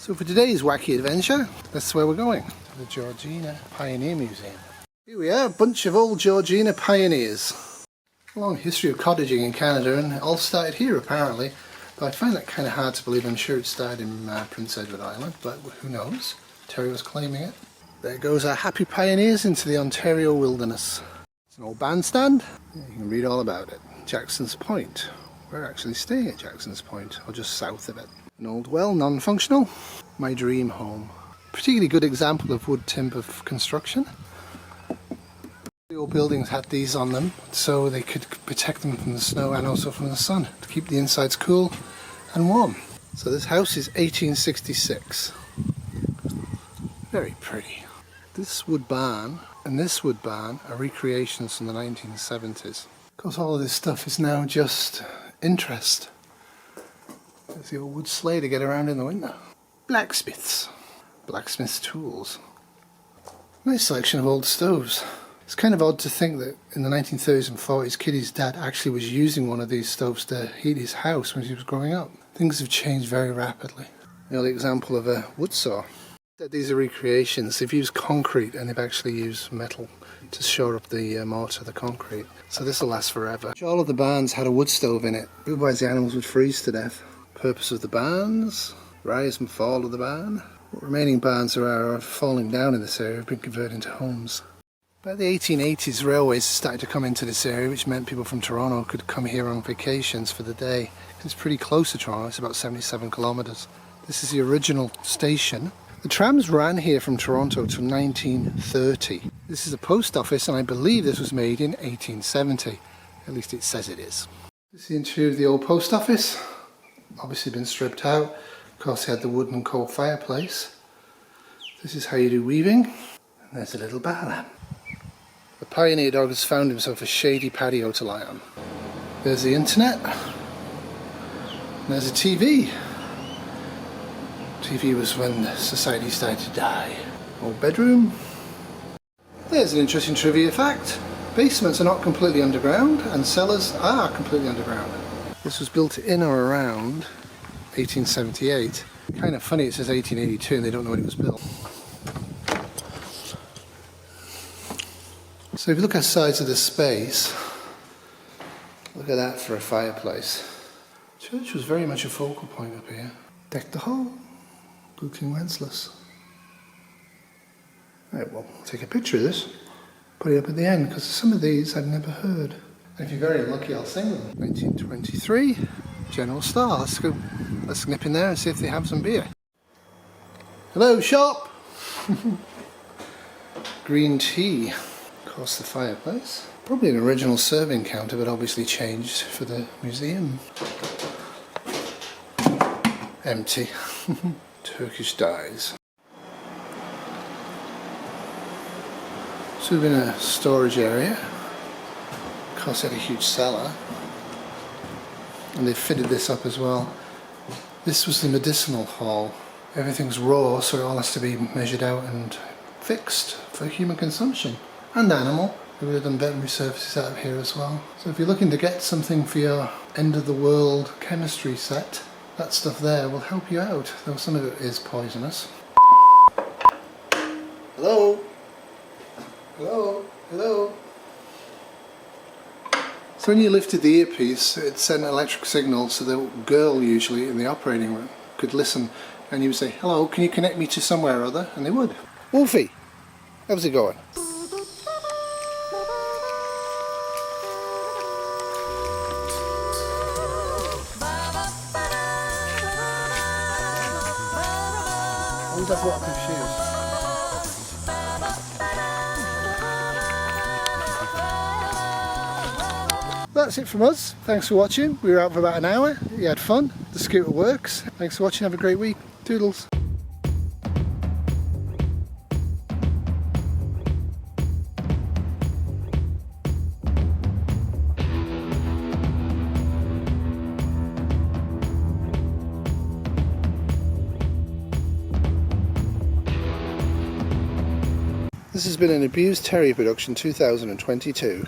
So for today's wacky adventure, that's where we're going, to the Georgina Pioneer Museum. Here we are, a bunch of old Georgina pioneers. A long history of cottaging in Canada, and it all started here apparently. But I find that kind of hard to believe. I'm sure it started in Prince Edward Island, but who knows? Terry was claiming it. There goes our happy pioneers into the Ontario wilderness. It's an old bandstand. You can read all about it. Jackson's Point. We're actually staying at Jackson's Point, or just south of it. An old well, non-functional. My dream home. Particularly good example of wood timber construction. The old buildings had these on them so they could protect them from the snow and also from the sun to keep the insides cool and warm. So this house is 1866. Very pretty. This wood barn and this wood barn are recreations from the 1970s. Of course, all of this stuff is now just interest. There's the old wood sleigh to get around in the winter. Blacksmiths. Blacksmith's tools. Nice selection of old stoves. It's kind of odd to think that in the 1930s and 40s, Kitty's dad actually was using one of these stoves to heat his house when he was growing up. Things have changed very rapidly. The early example of a wood saw. These are recreations. They've used concrete and they've actually used metal to shore up the mortar, the concrete. So this will last forever. All of the barns had a wood stove in it, otherwise the animals would freeze to death. Purpose of the barns, rise and fall of the barn. What remaining barns there are falling down in this area have been converted into homes. By the 1880s, railways started to come into this area, which meant people from Toronto could come here on vacations for the day. It's pretty close to Toronto, it's about 77 kilometres. This is the original station. The trams ran here from Toronto till 1930. This is a post office, and I believe this was made in 1870. At least it says it is. This is the interior of the old post office. Obviously been stripped out. Of course, they had the wooden coal fireplace. This is how you do weaving. And there's a little bar lamp. The pioneer dog has found himself a shady patio to lie on. There's the internet. And there's a TV. TV was when society started to die. Old bedroom. There's an interesting trivia fact. Basements are not completely underground and cellars are completely underground. This was built in or around 1878. Kind of funny it says 1882 and they don't know when it was built. So if you look at the size of the space, look at that for a fireplace. Church was very much a focal point up here. Decked the hall, built in Wenceslas. Right, well, I'll take a picture of this, put it up at the end, because some of these I've never heard. And if you're very lucky, I'll sing them. 1923, General Star. Let's nip in there and see if they have some beer. Hello, shop! Green tea. Of course, the fireplace. Probably an original serving counter, but obviously changed for the museum. Empty. Turkish dyes. So we're in a storage area. Of course, they had a huge cellar. And they fitted this up as well. This was the medicinal hall. Everything's raw, so it all has to be measured out and fixed for human consumption. And animal. We would have done veterinary services out of here as well. So if you're looking to get something for your end of the world chemistry set, that stuff there will help you out, though some of it is poisonous. Hello? Hello? Hello? So when you lifted the earpiece, it sent an electric signal so the girl usually in the operating room could listen, and you would say, hello, can you connect me to somewhere or other? And they would. Wolfie, how's it going? I was what confused. That's it from us. Thanks for watching. We were out for about an hour. You had fun. The scooter works. Thanks for watching. Have a great week. Toodles. This has been an Abused Terrier production 2022.